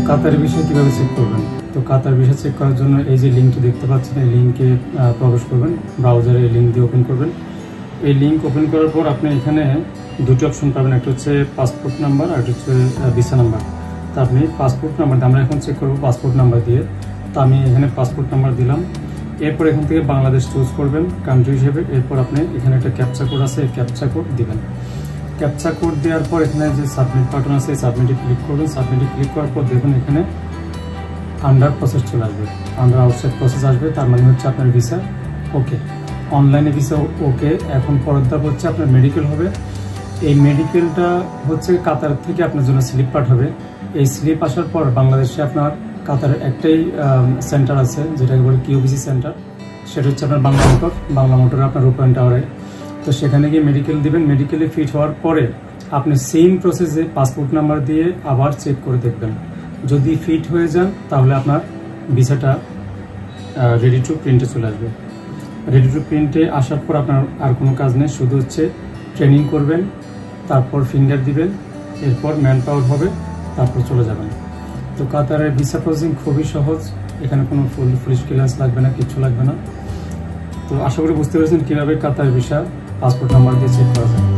কাতার visa কিভাবে check করবেন? তো কাতার ভিসা চেক করার জন্য এই যে লিঙ্কটি দেখতে পাচ্ছেন, এই লিঙ্কে প্রবেশ করবেন, ব্রাউজারে এই লিঙ্ক দিয়ে ওপেন করবেন। এই লিঙ্ক ওপেন করার পর আপনি এখানে দুটি অপশন পাবেন, একটা হচ্ছে পাসপোর্ট নাম্বার আর একটা হচ্ছে ভিসা নাম্বার। তো আপনি পাসপোর্ট নাম্বার, আমরা এখন চেক করবো পাসপোর্ট নাম্বার দিয়ে। তো আমি এখানে পাসপোর্ট নাম্বার দিলাম। এরপর এখান থেকে বাংলাদেশ চুজ করবেন কান্ট্রি হিসেবে। এরপর আপনি এখানে একটা ক্যাপচা কোড আছে, এই ক্যাপচা কোড দিবেন। ক্যাপচা কোড দেওয়ার পর এখানে যে সাবমিট বাটন আছে, এই সাবমিটে ক্লিক করবেন। সাবমিটে ক্লিক করার পর দেখুন এখানে আন্ডার প্রসেস চলে আসবে, আন্ডার আউটসাইড প্রসেস আসবে। তার মানে হচ্ছে আপনার ভিসা ওকে, অনলাইনে ভিসা ওকে। এখন পরের ধাপ হচ্ছে আপনার মেডিকেল হবে। এই মেডিকেলটা হচ্ছে কাতার থেকে আপনার জন্য স্লিপ পাঠাবে। এই স্লিপ আসার পর বাংলাদেশে আপনার কাতারের একটাই সেন্টার আছে, যেটাকে বলে কিউবিসি সেন্টার। সেটা হচ্ছে আপনার বাংলা মোটরে আপনার রূপায়ণ টাওয়ারে। তো সেখানে গিয়ে মেডিকেল দিবেন। মেডিকেলে ফিট হওয়ার পরে আপনি সেম প্রসেসে পাসপোর্ট নাম্বার দিয়ে আবার চেক করে দেখবেন। যদি ফিট হয়ে যান তাহলে আপনার ভিসাটা রেডি টু প্রিন্টে চলে আসবে। রেডি টু প্রিন্টে আসার পর আপনার আর কোনো কাজ নেই, শুধু হচ্ছে ট্রেনিং করবেন, তারপর ফিঙ্গার দিবেন, এরপর ম্যান পাওয়ার হবে, তারপর চলে যাবেন। তো কাতারের ভিসা প্রসেসিং খুবই সহজ, এখানে কোনো পুলিশ ক্লিয়ারেন্স লাগবে না, কিচ্ছু লাগবে না। তো আশা করি বুঝতে পেরেছেন কীভাবে কাতার ভিসা পাসপোর্ট নাম্বার দিয়ে চেক করা যায়।